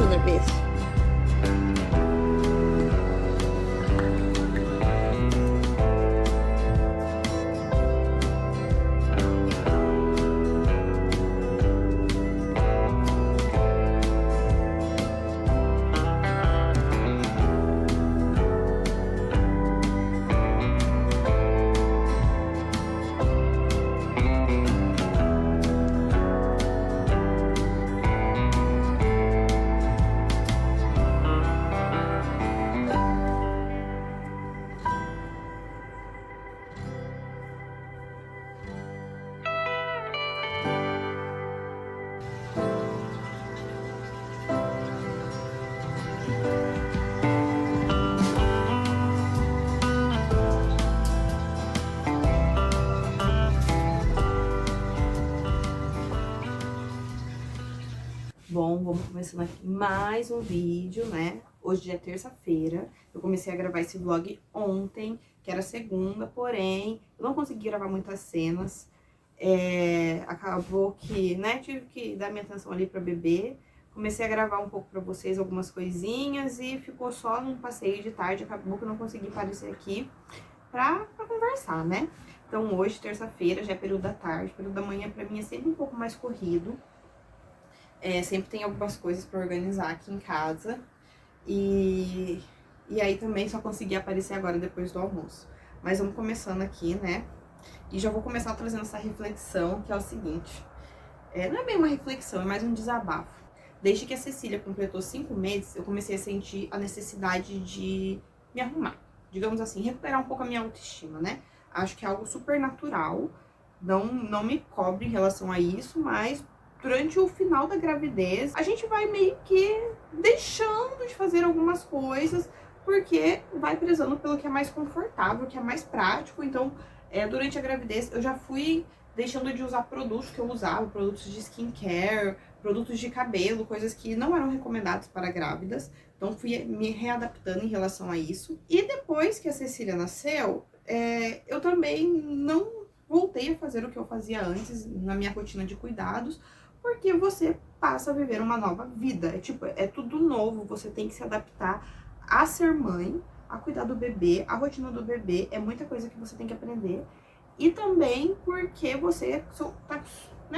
minha besta. Bom, vamos começando aqui mais um vídeo, né? Hoje é terça-feira, eu comecei a gravar esse vlog ontem, que era segunda, porém, eu não consegui gravar muitas cenas. Acabou que, né, tive que dar minha atenção ali pra bebê. Comecei a gravar um pouco pra vocês algumas coisinhas e ficou só num passeio de tarde, acabou que eu não consegui aparecer aqui pra conversar, né? Então hoje, terça-feira, já é período da tarde, período da manhã pra mim é sempre um pouco mais corrido. Sempre tem algumas coisas pra organizar aqui em casa. E aí também só consegui aparecer agora depois do almoço. Mas vamos começando aqui, né? E já vou começar trazendo essa reflexão, que é o seguinte. Não é bem uma reflexão, é mais um desabafo. Desde que a Cecília completou 5 meses, eu comecei a sentir a necessidade de me arrumar. Digamos assim, recuperar um pouco a minha autoestima, né? Acho que é algo super natural. Não me cobre em relação a isso, mas durante o final da gravidez, a gente vai meio que deixando de fazer algumas coisas, porque vai prezando pelo que é mais confortável, que é mais prático. Então, durante a gravidez, eu já fui deixando de usar produtos que eu usava, produtos de skincare, produtos de cabelo, coisas que não eram recomendadas para grávidas. Então, fui me readaptando em relação a isso. E depois que a Cecília nasceu, eu também não voltei a fazer o que eu fazia antes na minha rotina de cuidados, porque você passa a viver uma nova vida. É tudo novo, você tem que se adaptar a ser mãe, a cuidar do bebê, a rotina do bebê, é muita coisa que você tem que aprender. E também porque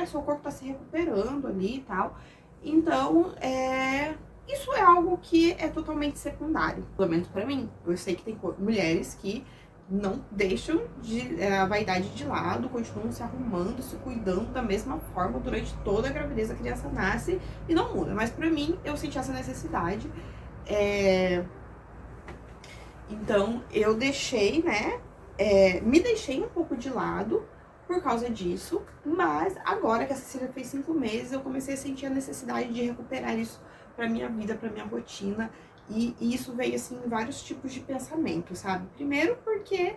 seu corpo tá se recuperando ali e tal. Então, isso é algo que é totalmente secundário, pelo menos pra mim. Eu sei que tem mulheres que não deixam a vaidade de lado, continuam se arrumando, se cuidando da mesma forma durante toda a gravidez. A criança nasce e não muda. Mas pra mim, eu senti essa necessidade. Então, eu deixei, né? Me deixei um pouco de lado por causa disso. Mas agora que a Cecília fez 5 meses, eu comecei a sentir a necessidade de recuperar isso pra minha vida, pra minha rotina. E isso veio, assim, em vários tipos de pensamentos, sabe? Primeiro porque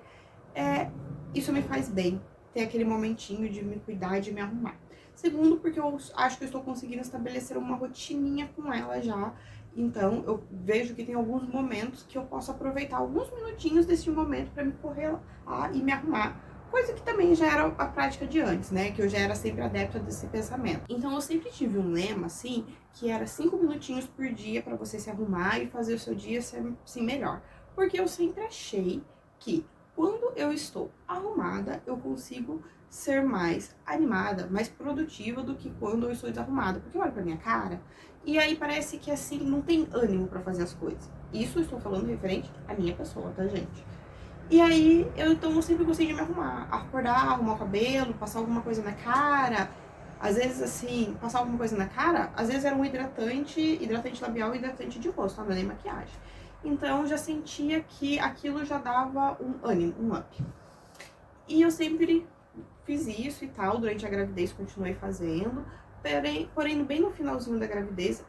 isso me faz bem, ter aquele momentinho de me cuidar, de me arrumar. Segundo, porque eu acho que eu estou conseguindo estabelecer uma rotininha com ela já. Então, eu vejo que tem alguns momentos que eu posso aproveitar alguns minutinhos desse momento para me correr lá e me arrumar. Coisa que também já era a prática de antes, né? Que eu já era sempre adepta desse pensamento. Então, eu sempre tive um lema, assim, que era 5 minutinhos por dia para você se arrumar e fazer o seu dia ser, assim, melhor. Porque eu sempre achei que quando eu estou arrumada, eu consigo ser mais animada, mais produtiva do que quando eu estou desarrumada. Porque eu olho pra minha cara e aí parece que, assim, não tem ânimo pra fazer as coisas. Isso eu estou falando referente à minha pessoa, tá, gente? E aí, então, eu sempre gostei de me arrumar. Acordar, arrumar o cabelo, passar alguma coisa na cara. Às vezes, assim, passar alguma coisa na cara, às vezes era um hidratante labial e hidratante de rosto, tá? Não é nem maquiagem. Então, eu já sentia que aquilo já dava um ânimo, um up. E eu sempre fiz isso e tal, durante a gravidez continuei fazendo. Porém bem no finalzinho da gravidez,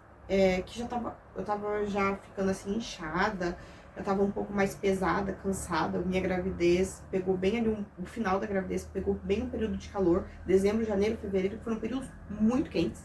que eu tava já ficando assim inchada, eu tava um pouco mais pesada, cansada. Minha gravidez pegou bem ali, o final da gravidez pegou bem um período de calor, dezembro, janeiro, fevereiro, que foram períodos muito quentes.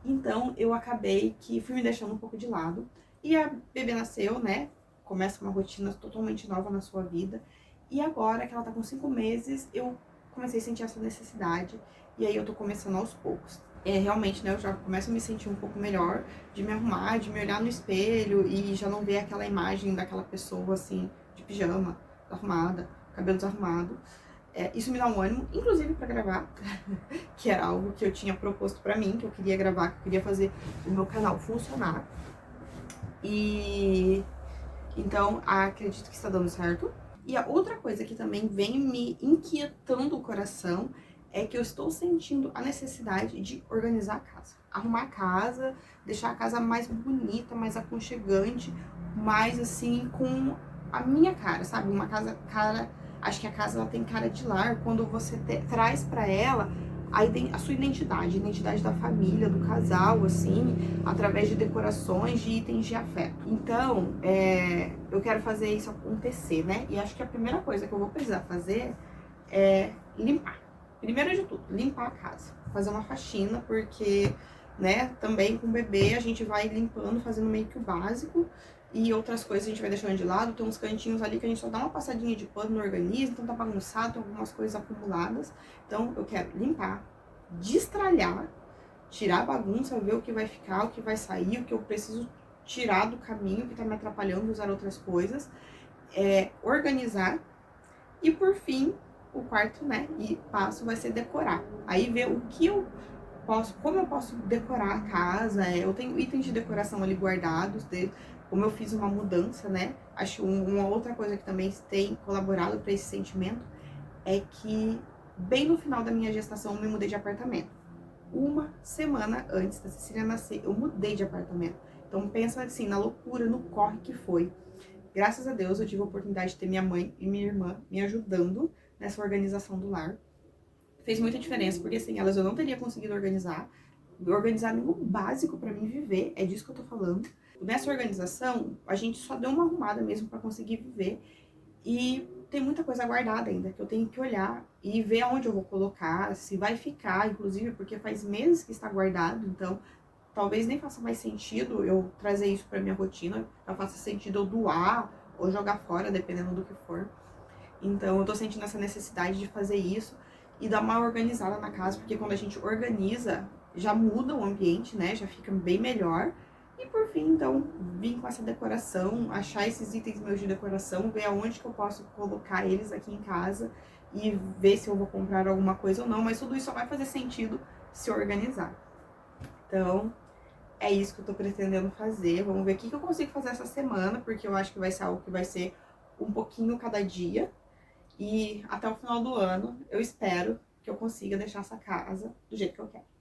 Então, eu acabei que fui me deixando um pouco de lado. E a bebê nasceu, né? Começa uma rotina totalmente nova na sua vida. E agora que ela tá com 5 meses, eu comecei a sentir essa necessidade. E aí eu tô começando aos poucos. realmente, né, eu já começo a me sentir um pouco melhor de me arrumar, de me olhar no espelho e já não ver aquela imagem daquela pessoa, assim, de pijama, arrumada, cabelo desarrumado. Isso me dá um ânimo, inclusive pra gravar, que era algo que eu tinha proposto pra mim, que eu queria gravar, que eu queria fazer o meu canal funcionar. E então, acredito que está dando certo. E a outra coisa que também vem me inquietando o coração é que eu estou sentindo a necessidade de organizar a casa. Arrumar a casa, deixar a casa mais bonita, mais aconchegante, mais assim, com a minha cara, sabe? Uma casa, acho que a casa ela tem cara de lar quando você traz pra ela a sua identidade, a identidade da família, do casal, assim, através de decorações, de itens de afeto. Então, eu quero fazer isso acontecer, né? E acho que a primeira coisa que eu vou precisar fazer é limpar. Primeiro de tudo, limpar a casa. Fazer uma faxina, porque, né, também com o bebê a gente vai limpando, fazendo meio que o básico. E outras coisas a gente vai deixando de lado. Tem uns cantinhos ali que a gente só dá uma passadinha de pano no organismo, então tá bagunçado, tem algumas coisas acumuladas. Então eu quero limpar, destralhar, tirar a bagunça, ver o que vai ficar, o que vai sair, o que eu preciso tirar do caminho, que tá me atrapalhando, usar outras coisas. Organizar. E por fim, o quarto, né, e passo vai ser decorar. Aí ver o que eu posso, como eu posso decorar a casa. Eu tenho itens de decoração ali guardados, como eu fiz uma mudança, né? Acho uma outra coisa que também tem colaborado para esse sentimento é que bem no final da minha gestação eu me mudei de apartamento. Uma semana antes da Cecília nascer, eu mudei de apartamento. Então pensa assim, na loucura, no corre que foi. Graças a Deus eu tive a oportunidade de ter minha mãe e minha irmã me ajudando nessa organização do lar. Fez muita diferença, porque sem elas eu não teria conseguido organizar nenhum básico para mim viver, é disso que eu tô falando. Nessa organização, a gente só deu uma arrumada mesmo para conseguir viver, e tem muita coisa guardada ainda, que eu tenho que olhar e ver aonde eu vou colocar, se vai ficar, inclusive, porque faz meses que está guardado, então talvez nem faça mais sentido eu trazer isso para minha rotina, não faça sentido eu doar ou jogar fora, dependendo do que for. Então eu tô sentindo essa necessidade de fazer isso e dar uma organizada na casa, porque quando a gente organiza, já muda o ambiente, né? Já fica bem melhor. E por fim, então, vim com essa decoração, achar esses itens meus de decoração, ver aonde que eu posso colocar eles aqui em casa e ver se eu vou comprar alguma coisa ou não, mas tudo isso só vai fazer sentido se organizar. Então, é isso que eu tô pretendendo fazer. Vamos ver o que eu consigo fazer essa semana, porque eu acho que vai ser algo que vai ser um pouquinho cada dia. E até o final do ano, eu espero que eu consiga deixar essa casa do jeito que eu quero.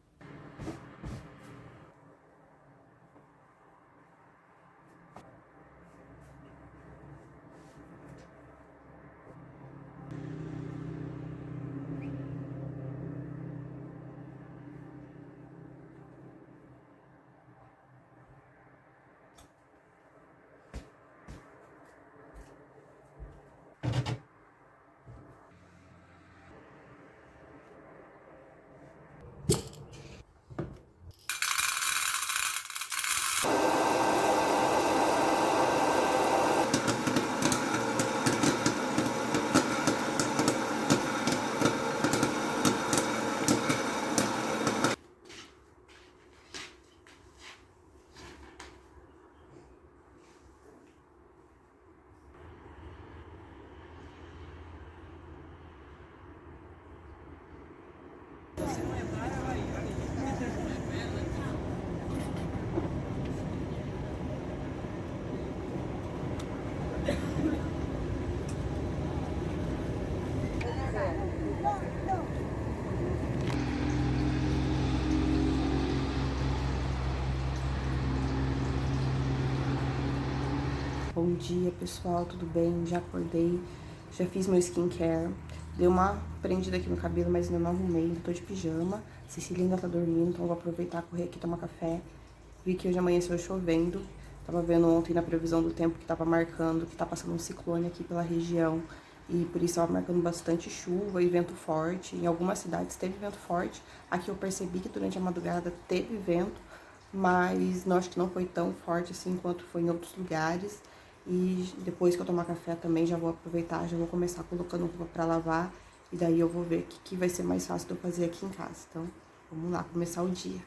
Bom dia, pessoal, tudo bem? Já acordei, já fiz meu skincare, dei uma prendida aqui no cabelo, mas ainda não arrumei, ainda tô de pijama. Cecília ainda tá dormindo, então eu vou aproveitar, correr aqui, tomar café. Vi que hoje amanheceu chovendo, tava vendo ontem na previsão do tempo que tava marcando, que tá passando um ciclone aqui pela região, e por isso tava marcando bastante chuva e vento forte. Em algumas cidades teve vento forte, aqui eu percebi que durante a madrugada teve vento, mas não, acho que não foi tão forte assim quanto foi em outros lugares. E depois que eu tomar café também já vou aproveitar, já vou começar colocando roupa pra lavar. E daí eu vou ver o que vai ser mais fácil de eu fazer aqui em casa. Então, Vamos lá começar o dia.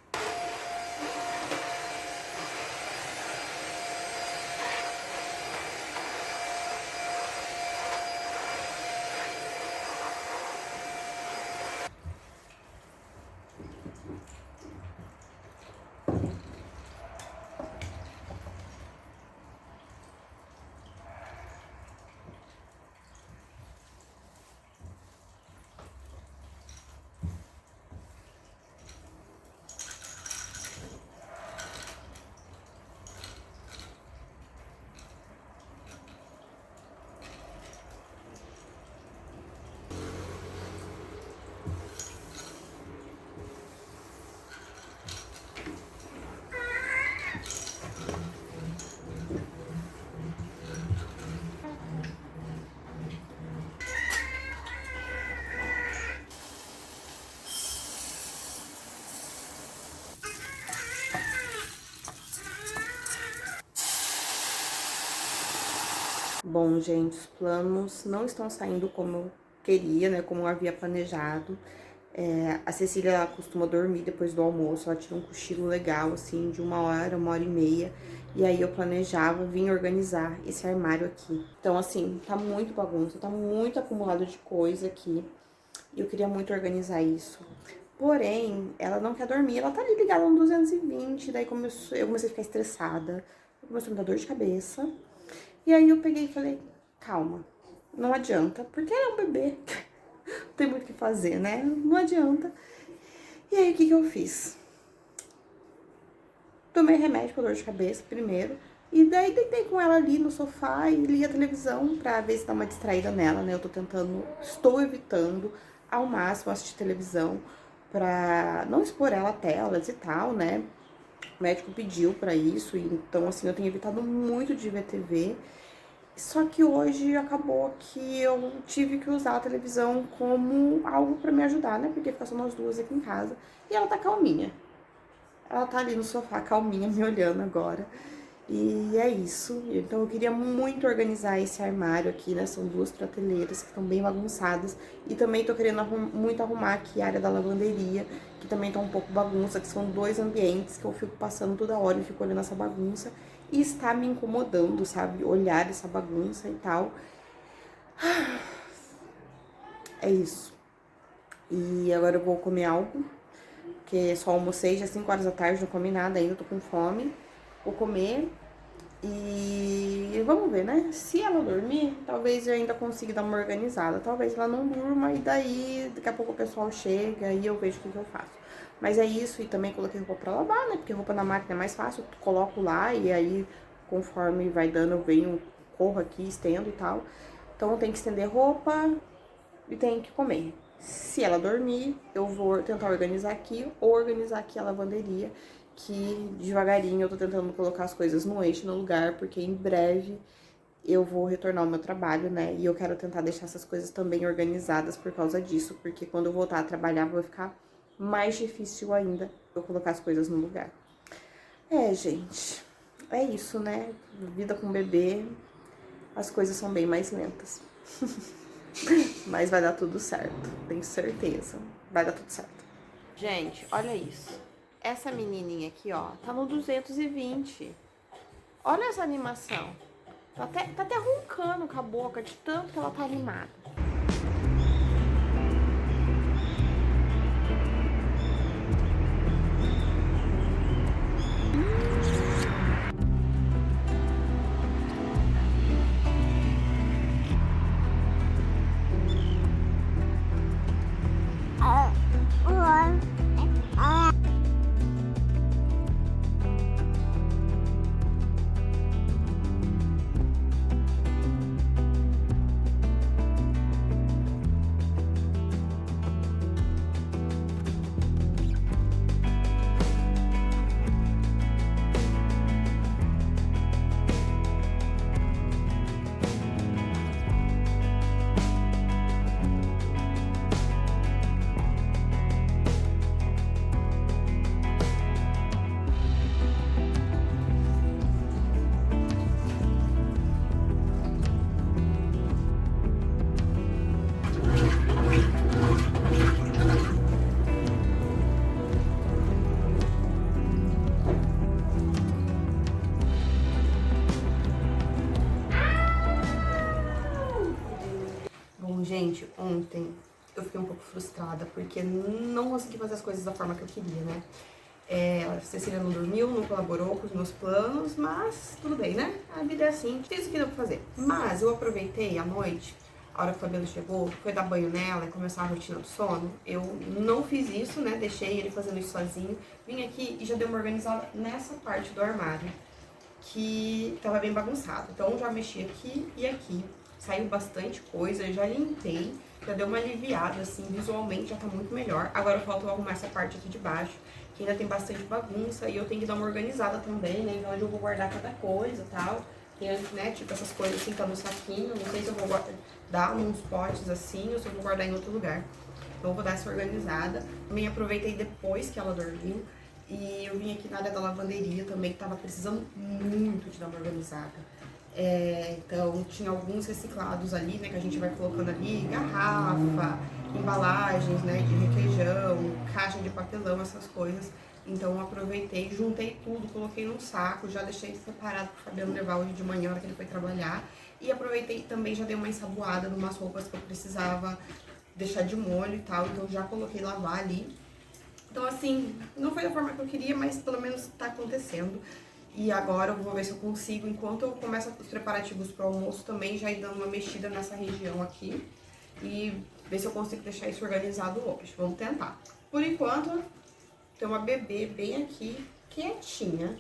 Bom, gente, os planos não estão saindo como eu queria, né? Como eu havia planejado. A Cecília, ela costuma dormir depois do almoço, ela tira um cochilo legal, assim, de 1 e meia. E aí eu planejava vir organizar esse armário aqui. Então, assim, tá muito bagunça, tá muito acumulado de coisa aqui. E eu queria muito organizar isso. Porém, ela não quer dormir, ela tá ali ligada no 220, daí eu comecei a ficar estressada. Começou a me dar dor de cabeça. E aí eu peguei e falei, calma, não adianta, porque ela é um bebê, não tem muito o que fazer, né? Não adianta. E aí o que eu fiz? Tomei remédio pra dor de cabeça primeiro, e daí deitei com ela ali no sofá e li a televisão pra ver se dá uma distraída nela, né? Estou evitando ao máximo assistir televisão pra não expor ela a telas e tal, né? O médico pediu pra isso, então assim, eu tenho evitado muito de ver TV. Só que hoje acabou que eu tive que usar a televisão como algo pra me ajudar, né? Porque fica só nós duas aqui em casa. E ela tá calminha. Ela tá ali no sofá calminha, me olhando agora. E é isso. Então eu queria muito organizar esse armário aqui, né? São 2 prateleiras que estão bem bagunçadas. E também tô querendo muito arrumar aqui a área da lavanderia, que também tá um pouco bagunça, que são 2 ambientes que eu fico passando toda hora e fico olhando essa bagunça. E está me incomodando, sabe? Olhar essa bagunça e tal. É isso. E agora eu vou comer algo, porque só almocei, já 5 horas da tarde, não comi nada ainda, tô com fome. Vou comer e vamos ver, né? Se ela dormir, talvez eu ainda consiga dar uma organizada. Talvez ela não durma e daí daqui a pouco o pessoal chega e eu vejo o que eu faço. Mas é isso, e também coloquei roupa pra lavar, né? Porque roupa na máquina é mais fácil, eu coloco lá e aí conforme vai dando eu venho, corro aqui, estendo e tal. Então eu tenho que estender roupa e tenho que comer. Se ela dormir, eu vou tentar organizar aqui ou organizar aqui a lavanderia, que devagarinho eu tô tentando colocar as coisas no eixo, no lugar, porque em breve eu vou retornar ao meu trabalho, né? E eu quero tentar deixar essas coisas também organizadas por causa disso, porque quando eu voltar a trabalhar vai ficar mais difícil ainda eu colocar as coisas no lugar. Gente, é isso, né? Vida com bebê, as coisas são bem mais lentas. Mas vai dar tudo certo, tenho certeza. Vai dar tudo certo. Gente, olha isso. Essa menininha aqui, ó, tá no 220. Olha essa animação. Tá até roncando com a boca de tanto que ela tá animada. Gente, ontem eu fiquei um pouco frustrada, porque não consegui fazer as coisas da forma que eu queria, né? A Cecília não dormiu, não colaborou com os meus planos, mas tudo bem, né? A vida é assim, fiz o que deu pra fazer. Mas eu aproveitei à noite, a hora que o Fabiano chegou, foi dar banho nela e começar a rotina do sono. Eu não fiz isso, né? Deixei ele fazendo isso sozinho. Vim aqui e já dei uma organizada nessa parte do armário, que tava bem bagunçado. Então já mexi aqui e aqui. Saiu bastante coisa, já limpei, já deu uma aliviada, assim, visualmente já tá muito melhor. Agora falta eu arrumar essa parte aqui de baixo, que ainda tem bastante bagunça, e eu tenho que dar uma organizada também, né, onde eu vou guardar cada coisa e tal. Tem, né, tipo essas coisas assim, tá no saquinho, não sei se eu vou guardar nos potes assim, ou se eu vou guardar em outro lugar. Então eu vou dar essa organizada. Também aproveitei depois que ela dormiu, e eu vim aqui na área da lavanderia também, que tava precisando muito de dar uma organizada. Então tinha alguns reciclados ali, né, que a gente vai colocando ali, garrafa, embalagens, né, de requeijão, caixa de papelão, essas coisas. Então eu aproveitei, juntei tudo, coloquei num saco, já deixei separado pro Fabiano levar hoje de manhã, na hora que ele foi trabalhar. E aproveitei também, já dei uma ensaboada em umas roupas que eu precisava deixar de molho e tal, então já coloquei lavar ali. Então assim, não foi da forma que eu queria, mas pelo menos tá acontecendo. E agora eu vou ver se eu consigo, enquanto eu começo os preparativos pro almoço, também já ir dando uma mexida nessa região aqui. E ver se eu consigo deixar isso organizado hoje. Vamos tentar. Por enquanto, tem uma bebê bem aqui, quietinha,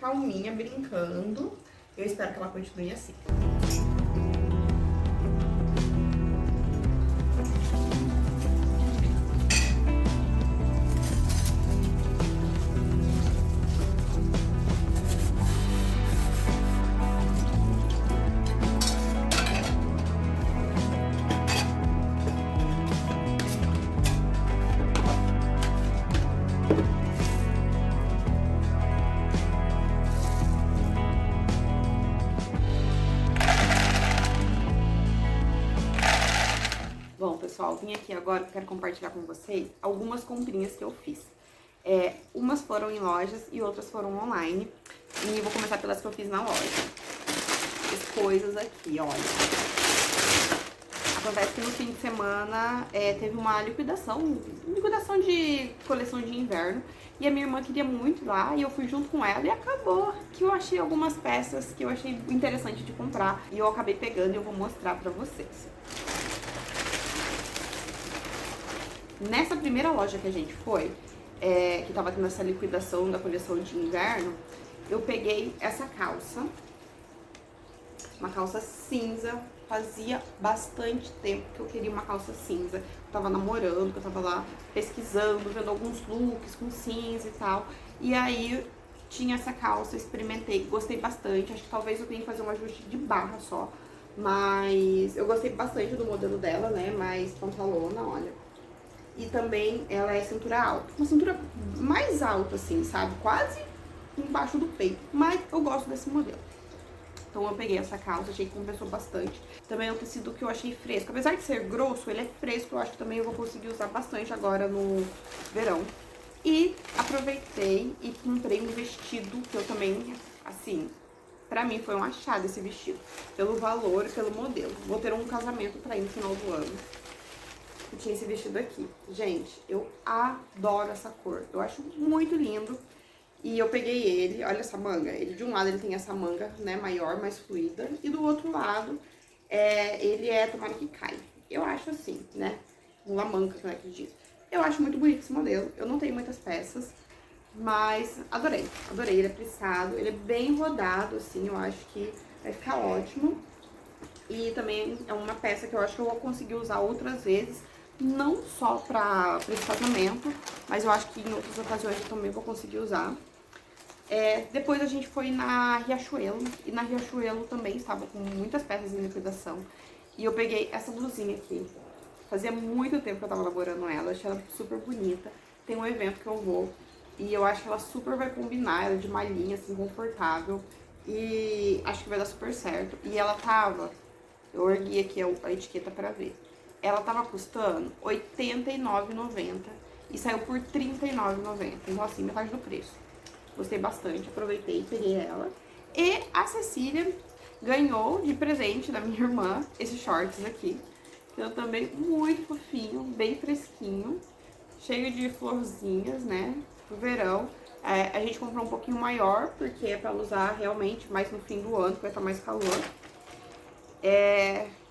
calminha, brincando. Eu espero que ela continue assim. Bom, pessoal, vim aqui agora, quero compartilhar com vocês algumas comprinhas que eu fiz. Umas foram em lojas e outras foram online. E vou começar pelas que eu fiz na loja. As coisas aqui, olha. Acontece que no fim de semana teve uma liquidação de coleção de inverno. E a minha irmã queria muito ir lá e eu fui junto com ela e acabou que eu achei algumas peças que eu achei interessante de comprar. E eu acabei pegando e eu vou mostrar pra vocês. Nessa primeira loja que a gente foi, que tava tendo essa liquidação da coleção de inverno, eu peguei essa calça, uma calça cinza. Fazia bastante tempo que eu queria uma calça cinza. Eu tava namorando, que eu tava lá pesquisando, vendo alguns looks com cinza e tal. E aí tinha essa calça, experimentei, gostei bastante. Acho que talvez eu tenha que fazer um ajuste de barra só. Mas eu gostei bastante do modelo dela, né? Mais pantalona, olha. E também ela é cintura alta. Uma cintura mais alta, assim, sabe? Quase embaixo do peito. Mas eu gosto desse modelo. Então eu peguei essa calça, achei que compensou bastante. Também é um tecido que eu achei fresco. Apesar de ser grosso, ele é fresco. Eu acho que também eu vou conseguir usar bastante agora no verão. E aproveitei e comprei um vestido que eu também, assim, pra mim foi um achado esse vestido. Pelo valor e pelo modelo. Vou ter um casamento pra ir no final do ano. Eu tinha esse vestido aqui. Gente, eu adoro essa cor. Eu acho muito lindo. E eu peguei ele, olha essa manga. Ele de um lado ele tem essa manga, né, maior, mais fluida. E do outro lado, ele tomara que cai. Eu acho assim, né, uma manga, como é que diz. Eu acho muito bonito esse modelo. Eu não tenho muitas peças, mas adorei. Adorei, ele é plissado, ele é bem rodado, assim, eu acho que vai ficar ótimo. E também é uma peça que eu acho que eu vou conseguir usar outras vezes. Não só pra esse casamento, mas eu acho que em outras ocasiões eu também vou conseguir usar. Depois a gente foi na Riachuelo, e na Riachuelo também estava com muitas peças em liquidação. E eu peguei essa blusinha aqui. Fazia muito tempo que eu tava elaborando ela, achei ela super bonita. Tem um evento que eu vou e eu acho que ela super vai combinar, ela é de malhinha, assim, confortável. E acho que vai dar super certo. E ela tava, eu ergui aqui a etiqueta pra ver. Ela tava custando R$ 89,90 e saiu por R$ 39,90. Então, assim, metade do preço. Gostei bastante, aproveitei e peguei ela. E a Cecília ganhou de presente da minha irmã esses shorts aqui. Então também muito fofinho, bem fresquinho, cheio de florzinhas, né, pro verão. A gente comprou um pouquinho maior, porque é pra usar realmente mais no fim do ano, que vai estar mais calor.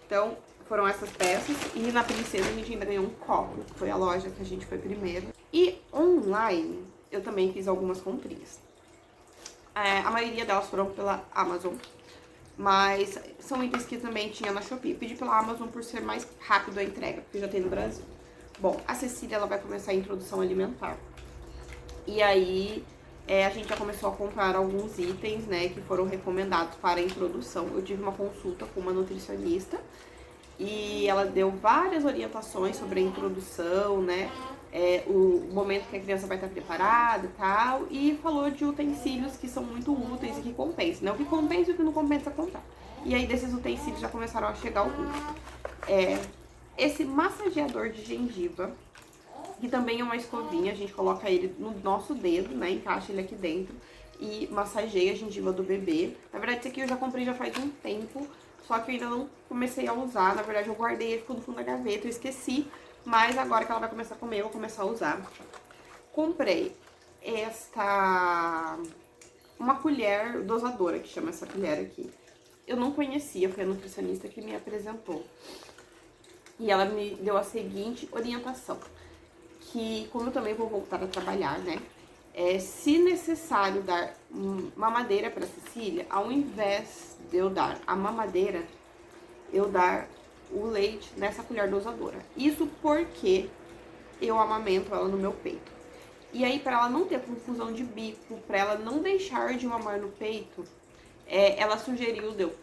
Então, foram essas peças. E na Princesa a gente ainda ganhou um copo, que foi a loja que a gente foi primeiro. E online, eu também fiz algumas comprinhas. A maioria delas foram pela Amazon, mas são itens que também tinha na Shopee. Eu pedi pela Amazon por ser mais rápido a entrega, porque já tem no Brasil. Bom, a Cecília, ela vai começar a introdução alimentar. E aí, a gente já começou a comprar alguns itens, né, que foram recomendados para a introdução. Eu tive uma consulta com uma nutricionista e ela deu várias orientações sobre a introdução, né, o momento que a criança vai estar preparada e tal, e falou de utensílios que são muito úteis e que compensam, né, o que compensa e o que não compensa comprar. E aí, desses utensílios já começaram a chegar alguns. Esse massageador de gengiva, que também é uma escovinha, a gente coloca ele no nosso dedo, né, encaixa ele aqui dentro e massageia a gengiva do bebê. Na verdade, esse aqui eu já comprei já faz um tempo, só que eu ainda não comecei a usar. Na verdade, eu guardei ele, ficou no fundo da gaveta, eu esqueci, mas agora que ela vai começar a comer, eu vou começar a usar. Comprei uma colher dosadora, que chama essa colher aqui. Eu não conhecia, foi a nutricionista que me apresentou. E ela me deu a seguinte orientação, que como eu também vou voltar a trabalhar, né, se necessário dar mamadeira para Cecília, ao invés de eu dar a mamadeira, eu dar o leite nessa colher dosadora. Isso porque eu amamento ela no meu peito. E aí, para ela não ter confusão de bico, para ela não deixar de mamar no peito, ela sugeriu de eu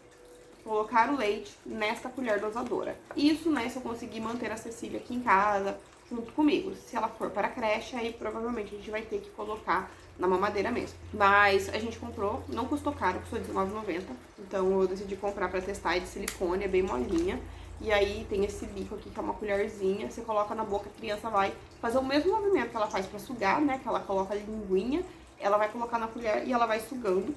colocar o leite nesta colher dosadora. Isso, né, se eu conseguir manter a Cecília aqui em casa, junto comigo. Se ela for para a creche, aí provavelmente a gente vai ter que colocar na mamadeira mesmo. Mas a gente comprou, não custou caro, custou R$19,90. Então eu decidi comprar para testar, é de silicone, é bem molinha. E aí tem esse bico aqui que é uma colherzinha, você coloca na boca, a criança vai fazer o mesmo movimento que ela faz para sugar, né? Que ela coloca a linguinha, ela vai colocar na colher e ela vai sugando.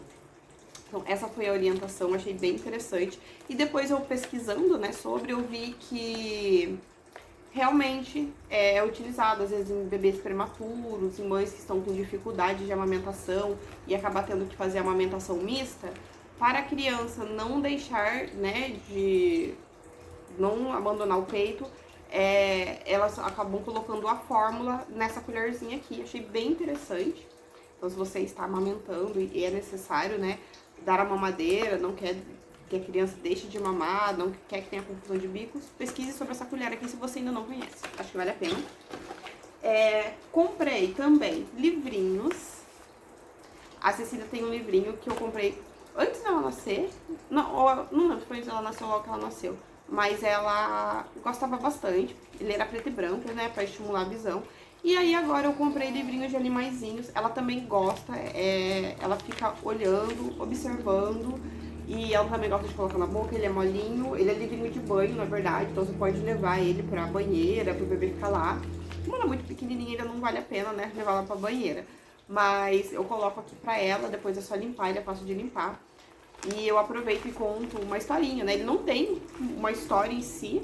Então, essa foi a orientação, achei bem interessante. E depois eu pesquisando, né, sobre, eu vi que realmente é utilizado, às vezes, em bebês prematuros, em mães que estão com dificuldade de amamentação e acabam tendo que fazer amamentação mista, para a criança não deixar, né, de não abandonar o peito, elas acabam colocando a fórmula nessa colherzinha aqui. Achei bem interessante. Então, se você está amamentando e é necessário, né, dar a mamadeira, não quer que a criança deixe de mamar, não quer que tenha confusão de bicos, pesquise sobre essa colher aqui se você ainda não conhece. Acho que vale a pena. Comprei também livrinhos. A Cecília tem um livrinho que eu comprei antes dela nascer. Não lembro se foi antes dela nascer ou logo que ela nasceu. Mas ela gostava bastante. Ele era preto e branco, né, pra estimular a visão. E aí agora eu comprei livrinhos de animaizinhos. Ela também gosta, ela fica olhando, observando. E ela também gosta de colocar na boca, ele é molinho. Ele é livrinho de banho, na verdade. Então você pode levar ele pra banheira, pro bebê ficar lá. Como ela é muito pequenininha, ainda não vale a pena, né, levar ela pra banheira. Mas eu coloco aqui pra ela, depois é só limpar, ele é fácil de limpar. E eu aproveito e conto uma historinha, né? Ele não tem uma história em si,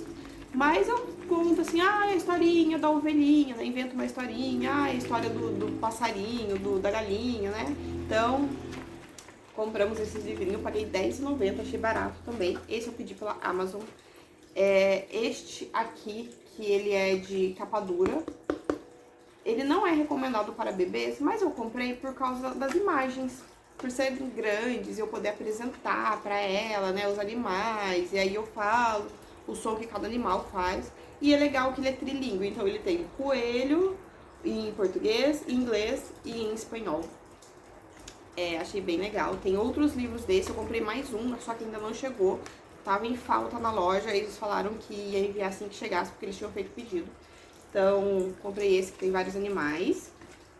mas eu conto assim, a historinha da ovelhinha, né? Invento uma historinha, a história do passarinho, da galinha, né? Então, compramos esses livrinhos, paguei R$10,90, achei barato também. Esse eu pedi pela Amazon. Este aqui, que ele é de capa dura. Ele não é recomendado para bebês, mas eu comprei por causa das imagens. Por serem grandes e eu poder apresentar pra ela, né, os animais. E aí eu falo o som que cada animal faz. E é legal que ele é trilingue, então ele tem coelho em português, em inglês e em espanhol. Achei bem legal. Tem outros livros desse, eu comprei mais um, só que ainda não chegou. Tava em falta na loja, eles falaram que ia enviar assim que chegasse, porque eles tinham feito pedido. Então, comprei esse que tem vários animais.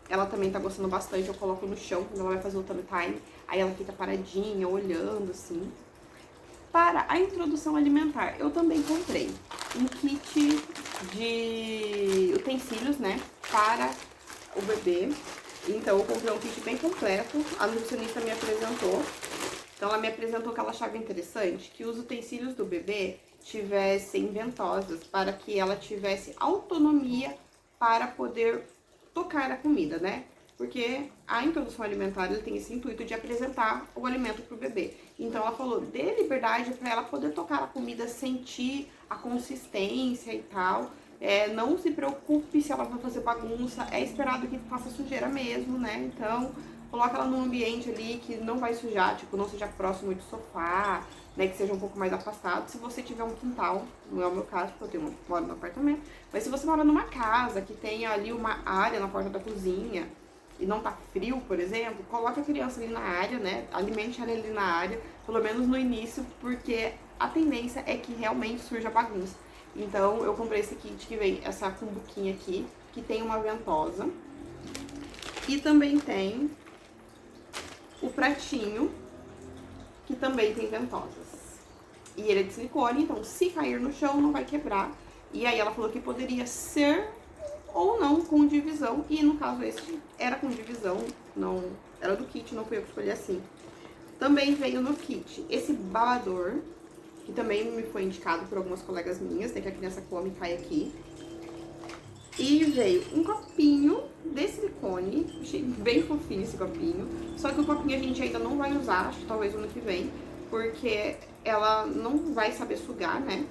Ela também tá gostando bastante, eu coloco no chão quando ela vai fazer o tummy time. Aí ela fica paradinha, olhando assim. Para a introdução alimentar, eu também comprei um kit de utensílios, né, para o bebê. Então eu comprei um kit bem completo, a nutricionista me apresentou. Então ela me apresentou que ela achava interessante que os utensílios do bebê, tivessem ventosas, para que ela tivesse autonomia para poder tocar a comida, né? Porque a introdução alimentar ele tem esse intuito de apresentar o alimento para o bebê. Então ela falou, dê liberdade para ela poder tocar a comida, sentir a consistência e tal. Não se preocupe se ela vai fazer bagunça, é esperado que faça sujeira mesmo, né? Então, coloca ela num ambiente ali que não vai sujar, tipo, não seja próximo de sofá, né? Que seja um pouco mais afastado. Se você tiver um quintal, não é o meu caso, porque eu moro no apartamento, mas se você mora numa casa que tenha ali uma área na porta da cozinha e não tá frio, por exemplo, coloque a criança ali na área, né? Alimente ela ali na área, pelo menos no início, porque a tendência é que realmente surja bagunça. Então, eu comprei esse kit que vem essa cumbuquinha aqui, que tem uma ventosa. E também tem o pratinho, que também tem ventosas. E ele é de silicone, então se cair no chão não vai quebrar. E aí ela falou que poderia ser ou não com divisão. E no caso esse era com divisão, não era do kit, não fui eu que escolhi assim. Também veio no kit esse babador, que também me foi indicado por algumas colegas minhas, né, que a criança come e cai aqui. E veio um copinho de silicone, achei bem fofinho esse copinho. Só que o copinho a gente ainda não vai usar, acho que talvez ano que vem, porque ela não vai saber sugar, né,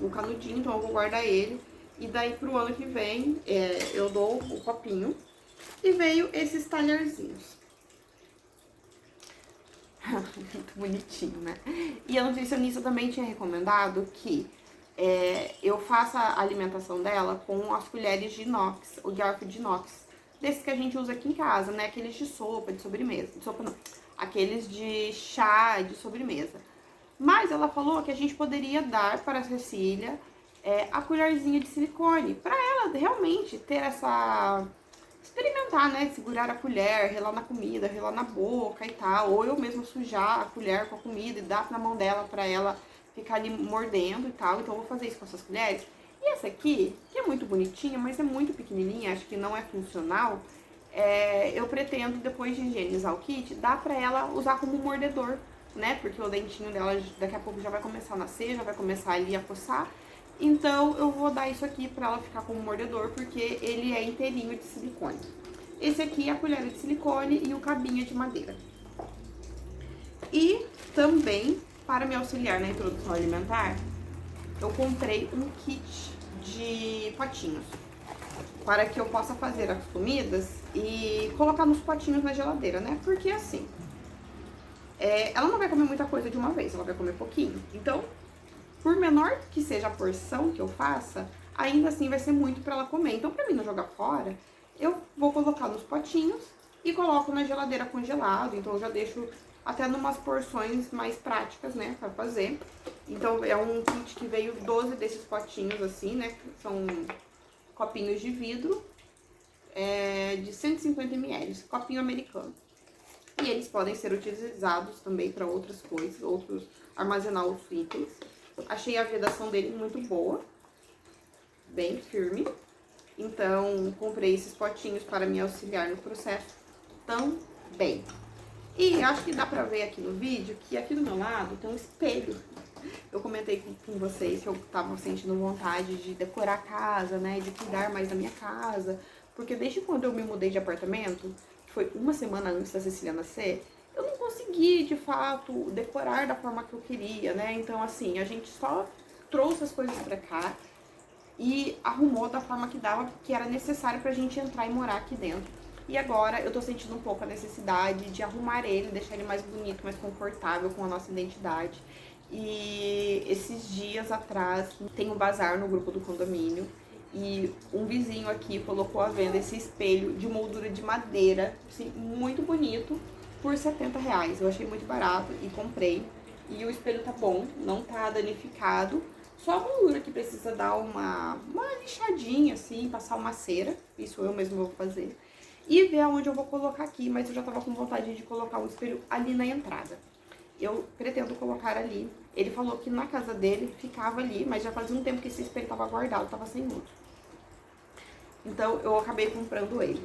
o canudinho, então eu vou guardar ele. E daí pro ano que vem eu dou o copinho. E veio esses talherzinhos. Muito bonitinho, né? E a nutricionista também tinha recomendado que eu faça a alimentação dela com as colheres de inox, o garfo de inox, desses que a gente usa aqui em casa, né? Aqueles de sopa, de sobremesa. De sopa não, aqueles de chá, de sobremesa. Mas ela falou que a gente poderia dar para a Cecília a colherzinha de silicone, para ela realmente ter essa... experimentar, né? Segurar a colher, relar na comida, relar na boca e tal. Ou eu mesmo sujar a colher com a comida e dar na mão dela pra ela ficar ali mordendo e tal. Então eu vou fazer isso com essas colheres. E essa aqui, que é muito bonitinha, mas é muito pequenininha, acho que não é funcional. Eu pretendo, depois de higienizar o kit, dar pra ela usar como mordedor, né? Porque o dentinho dela daqui a pouco já vai começar a nascer, já vai começar ali a coçar. Então, eu vou dar isso aqui pra ela ficar como mordedor, porque ele é inteirinho de silicone. Esse aqui é a colher de silicone e o cabinho de madeira. E também, para me auxiliar na introdução alimentar, eu comprei um kit de potinhos, para que eu possa fazer as comidas e colocar nos potinhos na geladeira, né? Porque assim, ela não vai comer muita coisa de uma vez, ela vai comer pouquinho. Então, por menor que seja a porção que eu faça, ainda assim vai ser muito pra ela comer. Então, pra mim não jogar fora, eu vou colocar nos potinhos e coloco na geladeira congelado. Então, eu já deixo até numas porções mais práticas, né, pra fazer. Então, é um kit que veio 12 desses potinhos assim, né, são copinhos de vidro de 150 ml, copinho americano. E eles podem ser utilizados também para outras coisas, armazenar os itens. Achei a vedação dele muito boa, bem firme. Então, comprei esses potinhos para me auxiliar no processo também. E acho que dá pra ver aqui no vídeo que aqui do meu lado tem um espelho. Eu comentei com vocês que eu tava sentindo vontade de decorar a casa, né, de cuidar mais da minha casa. Porque desde quando eu me mudei de apartamento, que foi uma semana antes da Cecília nascer, eu não consegui, de fato, decorar da forma que eu queria, né? Então, assim, a gente só trouxe as coisas pra cá e arrumou da forma que dava, que era necessário pra gente entrar e morar aqui dentro. E agora eu tô sentindo um pouco a necessidade de arrumar ele, deixar ele mais bonito, mais confortável com a nossa identidade. E esses dias atrás tem um bazar no grupo do condomínio e um vizinho aqui colocou à venda esse espelho de moldura de madeira, assim, muito bonito, por R$70. Eu achei muito barato e comprei. E o espelho tá bom, não tá danificado. Só a moldura que precisa dar uma lixadinha, assim, passar uma cera. Isso eu mesmo vou fazer. E ver aonde eu vou colocar aqui, mas eu já tava com vontade de colocar um espelho ali na entrada. Eu pretendo colocar ali. Ele falou que na casa dele ficava ali, mas já fazia um tempo que esse espelho tava guardado, tava sem uso. Então eu acabei comprando ele.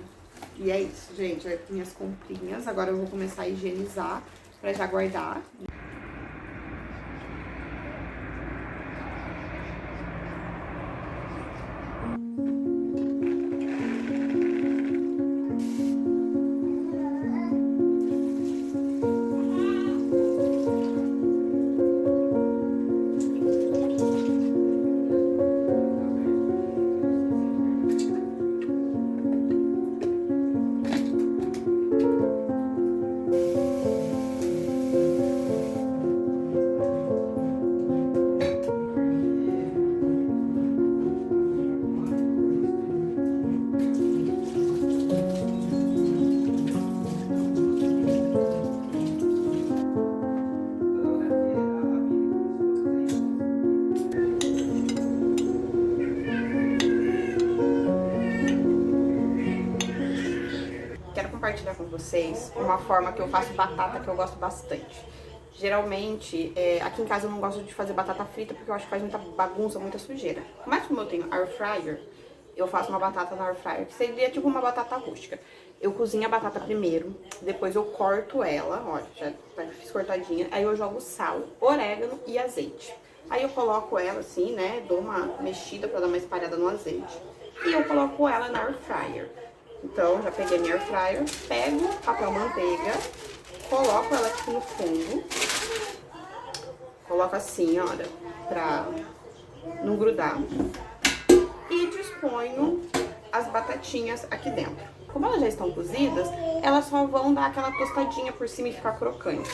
E é isso, gente, minhas comprinhas. Agora eu vou começar a higienizar pra já guardar. vocês uma forma que eu faço batata que eu gosto bastante. Geralmente, aqui em casa eu não gosto de fazer batata frita porque eu acho que faz muita bagunça, muita sujeira. Mas como eu tenho air fryer, eu faço uma batata na air fryer, que seria tipo uma batata rústica. Eu cozinho a batata primeiro, depois eu corto ela, ó, já fiz cortadinha. Aí eu jogo sal, orégano e azeite. Aí eu coloco ela assim, né, dou uma mexida pra dar uma espalhada no azeite. E eu coloco ela na air fryer. Então, já peguei minha air fryer, pego papel manteiga, coloco ela aqui no fundo, coloco assim, olha, pra não grudar. E disponho as batatinhas aqui dentro. Como elas já estão cozidas, elas só vão dar aquela tostadinha por cima e ficar crocante.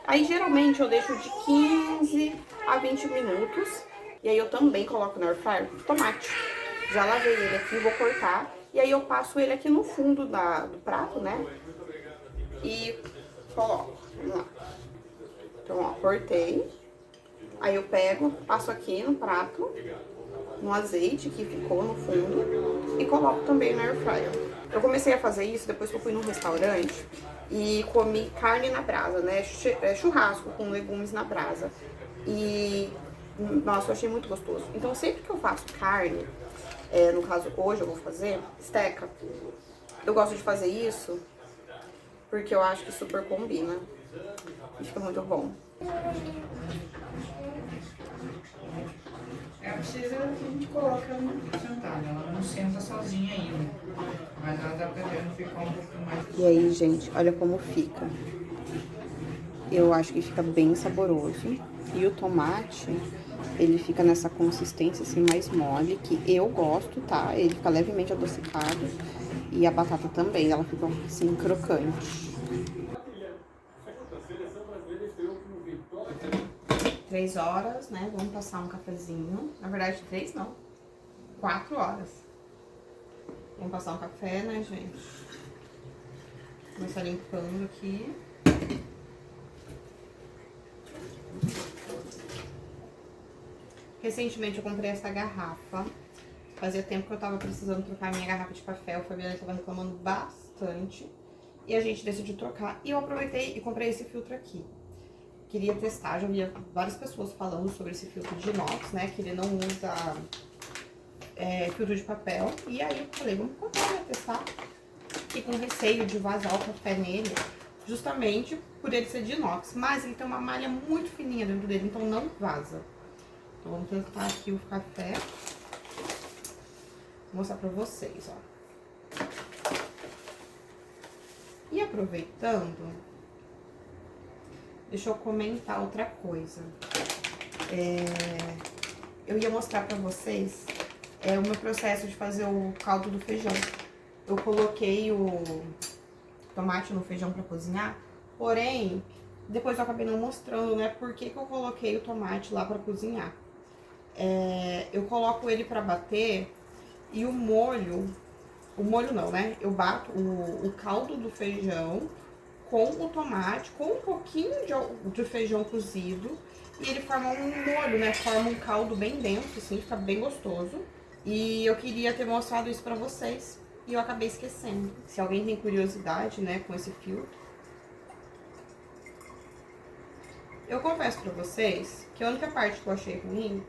Aí, geralmente, eu deixo de 15 a 20 minutos. E aí, eu também coloco na air fryer tomate. Já lavei ele aqui, vou cortar. E aí, eu passo ele aqui no fundo do prato, né? E coloco. Vamos lá. Então, ó, cortei. Aí, eu pego, passo aqui no prato, no azeite que ficou no fundo. E coloco também na air fryer. Eu comecei a fazer isso depois que eu fui num restaurante e comi carne na brasa, né? Churrasco com legumes na brasa. E, nossa, eu achei muito gostoso. Então, sempre que eu faço carne, no caso hoje eu vou fazer esteca, eu gosto de fazer isso porque eu acho que super combina e fica muito bom. Ela precisa que a gente coloque ela sentada, ela não senta sozinha ainda, mas ela tá pretendendo ficar um pouco mais. E aí, gente, olha como fica. Eu acho que fica bem saboroso. E o tomate, ele fica nessa consistência assim mais mole, que eu gosto, tá? Ele fica levemente adocicado. E a batata também, ela fica assim crocante. 3 horas, né? Vamos passar um cafezinho. Na verdade, 3 não. 4 horas. Vamos passar um café, né, gente? Começar limpando aqui. Recentemente eu comprei essa garrafa. Fazia tempo que eu tava precisando trocar minha garrafa de café. O Fabiano tava reclamando bastante. E a gente decidiu trocar. E eu aproveitei e comprei esse filtro aqui. Queria testar, já vi várias pessoas falando sobre esse filtro de inox, né? Que ele não usa filtro de papel. E aí eu falei, vamos comprar, né? Testar. Fiquei com receio de vazar o café nele, justamente por ele ser de inox. Mas ele tem uma malha muito fininha dentro dele, então não vaza. Então vamos testar aqui o café. Vou mostrar pra vocês, ó. E aproveitando, deixa eu comentar outra coisa. Eu ia mostrar pra vocês o meu processo de fazer o caldo do feijão. Eu coloquei o tomate no feijão pra cozinhar, porém, depois eu acabei não mostrando, né, por que eu coloquei o tomate lá pra cozinhar. Eu coloco ele pra bater e o molho não, né, eu bato o caldo do feijão com o tomate, com um pouquinho de feijão cozido, e ele forma um molho, né, forma um caldo bem denso, assim, fica bem gostoso. E eu queria ter mostrado isso pra vocês, e eu acabei esquecendo. Se alguém tem curiosidade, né, com esse filtro. Eu confesso pra vocês que a única parte que eu achei ruim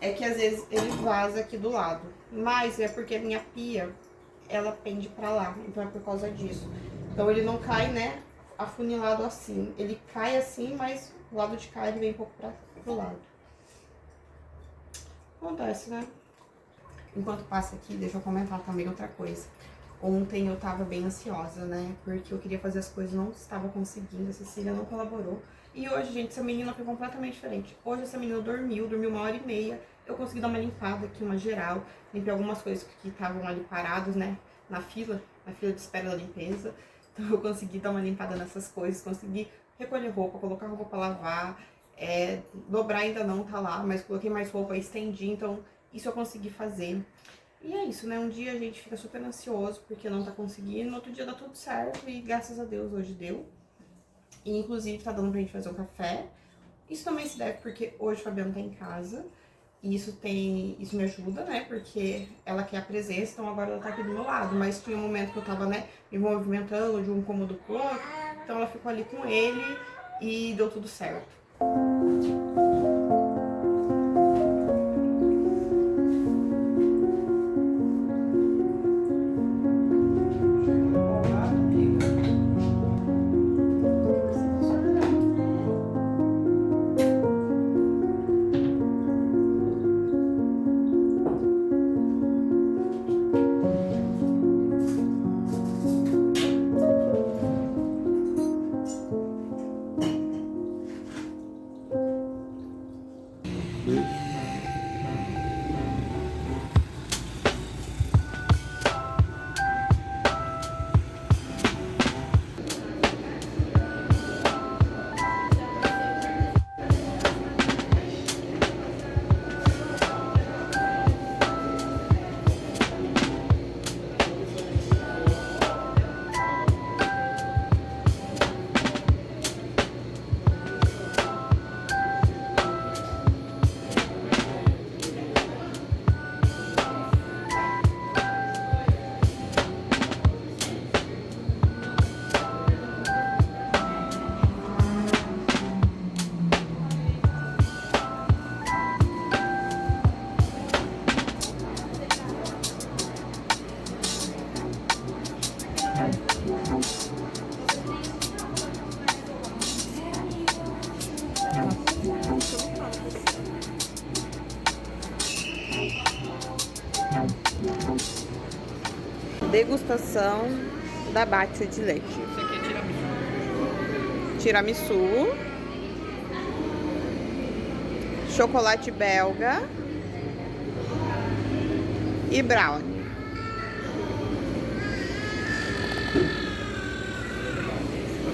é que às vezes ele vaza aqui do lado. Mas é porque a minha pia, ela pende pra lá, então é por causa disso. Então ele não cai, né, afunilado assim. Ele cai assim, mas o lado de cá ele vem um pouco pro lado. Acontece, né? Enquanto passa aqui, deixa eu comentar também outra coisa. Ontem eu tava bem ansiosa, né? Porque eu queria fazer as coisas, não estava conseguindo, a Cecília não colaborou. E hoje, gente, essa menina foi completamente diferente. Hoje essa menina dormiu 1h30. Eu consegui dar uma limpada aqui, uma geral. Limpei algumas coisas que estavam ali paradas, né? Na fila de espera da limpeza. Então eu consegui dar uma limpada nessas coisas, consegui recolher roupa, colocar roupa pra lavar. Dobrar ainda não tá lá, mas coloquei mais roupa, estendi, então isso eu consegui fazer. E é isso, né? Um dia a gente fica super ansioso porque não tá conseguindo, no outro dia dá tudo certo e graças a Deus hoje deu. E inclusive tá dando pra gente fazer um café. Isso também se deve porque hoje o Fabiano tá em casa E isso me ajuda, né? Porque ela quer a presença, então agora ela tá aqui do meu lado. Mas tinha um momento que eu tava, né, me movimentando de um cômodo pro outro. Então ela ficou ali com ele e deu tudo certo. Degustação da Batio de leite. Isso aqui é tiramisu. Tiramisu, chocolate belga e brownie.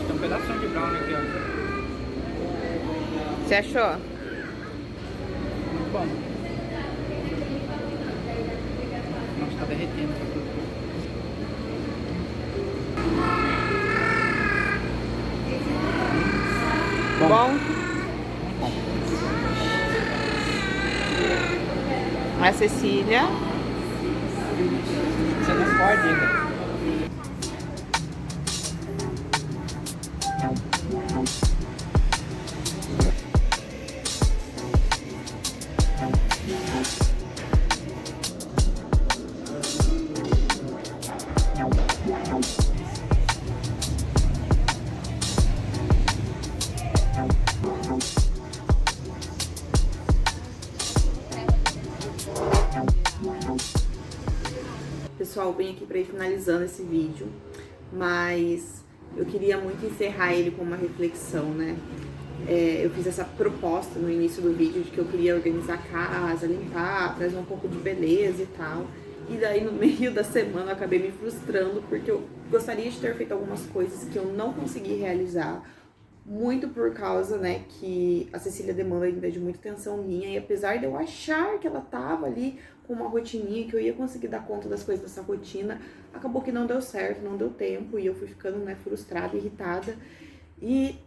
Tem um pedacinho de brownie aqui, ó. Você achou? Muito bom. Nossa, tá derretendo. Bom? A Cecília. Você não pode ainda. Pessoal, eu vim aqui para ir finalizando esse vídeo, mas eu queria muito encerrar ele com uma reflexão, né? Eu fiz essa proposta no início do vídeo de que eu queria organizar a casa, limpar, trazer um pouco de beleza e tal. E daí no meio da semana eu acabei me frustrando porque eu gostaria de ter feito algumas coisas que eu não consegui realizar. Muito por causa, né, que a Cecília demanda ainda de muita atenção minha. E apesar de eu achar que ela tava ali com uma rotininha, que eu ia conseguir dar conta das coisas dessa rotina, acabou que não deu certo, não deu tempo. E eu fui ficando, né, frustrada, irritada. E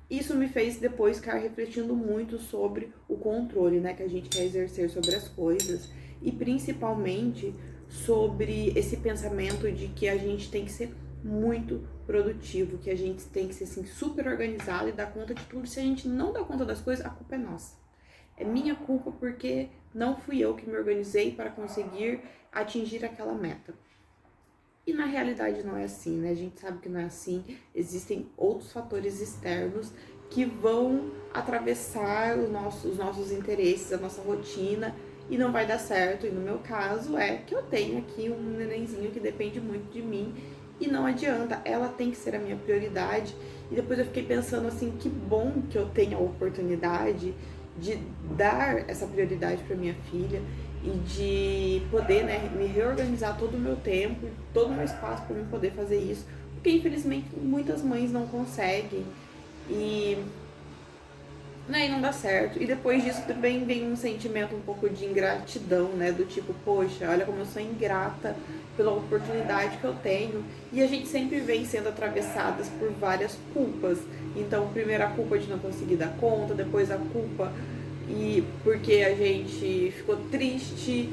isso me fez depois ficar refletindo muito sobre o controle, né, que a gente quer exercer sobre as coisas. E principalmente sobre esse pensamento de que a gente tem que ser muito produtivo, que a gente tem que ser assim, super organizado e dar conta de tudo. Se a gente não dá conta das coisas, a culpa é nossa. É minha culpa porque não fui eu que me organizei para conseguir atingir aquela meta. E na realidade não é assim, né? A gente sabe que não é assim. Existem outros fatores externos que vão atravessar os nossos interesses, a nossa rotina, e não vai dar certo. E no meu caso é que eu tenho aqui um nenenzinho que depende muito de mim. E não adianta, ela tem que ser a minha prioridade. E depois eu fiquei pensando assim, que bom que eu tenho a oportunidade de dar essa prioridade para minha filha e de poder, né, me reorganizar todo o meu tempo, todo o meu espaço para eu poder fazer isso. Porque infelizmente muitas mães não conseguem e né, e não dá certo. E depois disso também vem um sentimento um pouco de ingratidão, né? Do tipo, poxa, olha como eu sou ingrata pela oportunidade que eu tenho. E a gente sempre vem sendo atravessadas por várias culpas. Então, primeiro a culpa de não conseguir dar conta, depois a culpa e porque a gente ficou triste,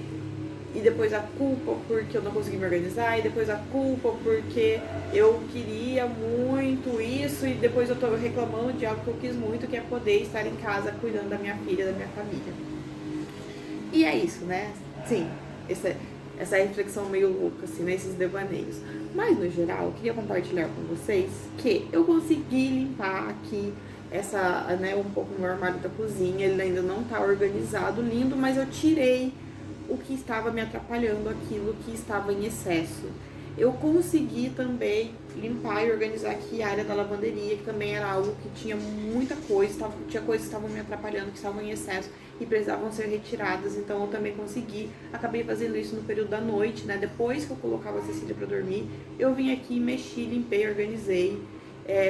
e depois a culpa porque eu não consegui me organizar, e depois a culpa porque eu queria muito isso, e depois eu tô reclamando de algo que eu quis muito, que é poder estar em casa cuidando da minha filha, da minha família. E é isso, né? Sim, essa reflexão meio louca, assim, nesses devaneios. Mas, no geral, eu queria compartilhar com vocês que eu consegui limpar aqui um pouco o meu armário da cozinha. Ele ainda não tá organizado, lindo, mas eu tirei o que estava me atrapalhando, aquilo que estava em excesso. Eu consegui também limpar e organizar aqui a área da lavanderia, que também era algo que tinha muita coisa, tinha coisas que estavam me atrapalhando, que estavam em excesso e precisavam ser retiradas, então eu também consegui. Acabei fazendo isso no período da noite, né? Depois que eu colocava a Cecília pra dormir, eu vim aqui, mexi, limpei, organizei.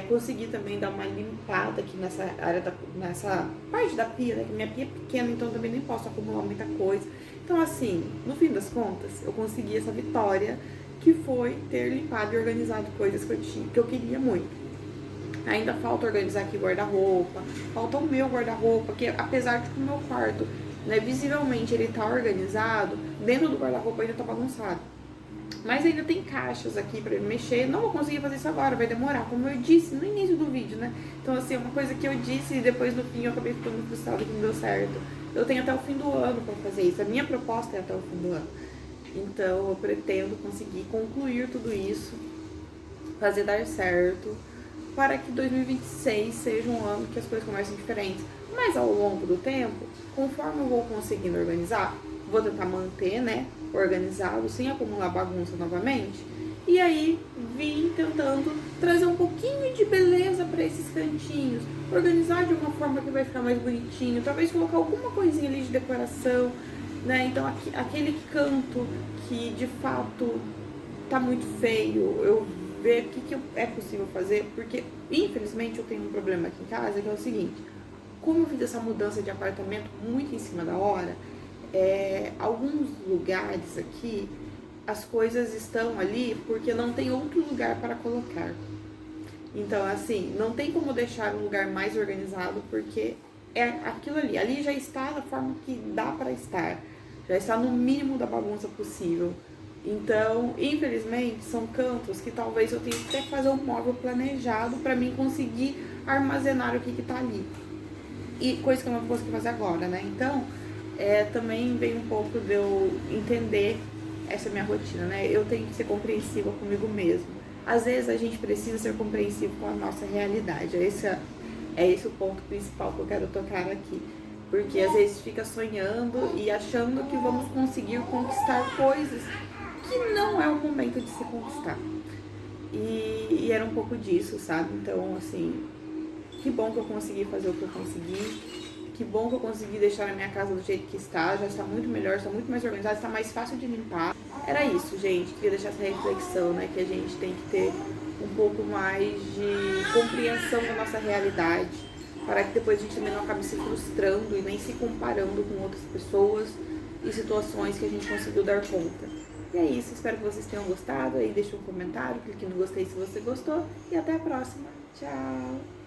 Consegui também dar uma limpada aqui nessa área, nessa parte da pia, né? Que minha pia é pequena, então também nem posso acumular muita coisa. Então, assim, no fim das contas, eu consegui essa vitória, que foi ter limpado e organizado coisas que eu queria muito. Ainda falta organizar aqui guarda-roupa, falta o meu guarda-roupa, que apesar de que o meu quarto, né, visivelmente ele tá organizado, dentro do guarda-roupa ainda tá bagunçado. Mas ainda tem caixas aqui pra mexer, não vou conseguir fazer isso agora, vai demorar, como eu disse no início do vídeo, né? Então, assim, uma coisa que eu disse e depois no fim eu acabei ficando frustrada que não deu certo. Eu tenho até o fim do ano pra fazer isso, a minha proposta é até o fim do ano. Então, eu pretendo conseguir concluir tudo isso, fazer dar certo, para que 2026 seja um ano que as coisas comecem diferentes. Mas ao longo do tempo, conforme eu vou conseguindo organizar, vou tentar manter, né, organizado, sem acumular bagunça novamente. E aí, vim tentando trazer um pouquinho de beleza para esses cantinhos, organizar de uma forma que vai ficar mais bonitinho, talvez colocar alguma coisinha ali de decoração, né? Então, aquele canto que de fato tá muito feio, eu ver o que é possível fazer, porque infelizmente eu tenho um problema aqui em casa, que é o seguinte: como eu fiz essa mudança de apartamento muito em cima da hora, alguns lugares aqui, as coisas estão ali porque não tem outro lugar para colocar. Então, assim, não tem como deixar um lugar mais organizado, porque é aquilo ali. Ali já está da forma que dá para estar. Já está no mínimo da bagunça possível. Então, infelizmente, são cantos que talvez eu tenha que até fazer um móvel planejado para mim conseguir armazenar o que tá ali. E coisa que eu não vou conseguir fazer agora, né? Então, também vem um pouco de eu entender essa minha rotina, né? Eu tenho que ser compreensiva comigo mesmo. Às vezes a gente precisa ser compreensivo com a nossa realidade. Esse o ponto principal que eu quero tocar aqui. Porque às vezes fica sonhando e achando que vamos conseguir conquistar coisas que não é o momento de se conquistar. E era um pouco disso, sabe? Então, assim, que bom que eu consegui fazer o que eu consegui. Que bom que eu consegui deixar a minha casa do jeito que está. Já está muito melhor, está muito mais organizada, está mais fácil de limpar. Era isso, gente. Queria deixar essa reflexão, né? Que a gente tem que ter um pouco mais de compreensão da nossa realidade, para que depois a gente também não acabe se frustrando e nem se comparando com outras pessoas e situações que a gente conseguiu dar conta. E é isso, espero que vocês tenham gostado. Aí deixa um comentário, clique no gostei se você gostou e até a próxima. Tchau!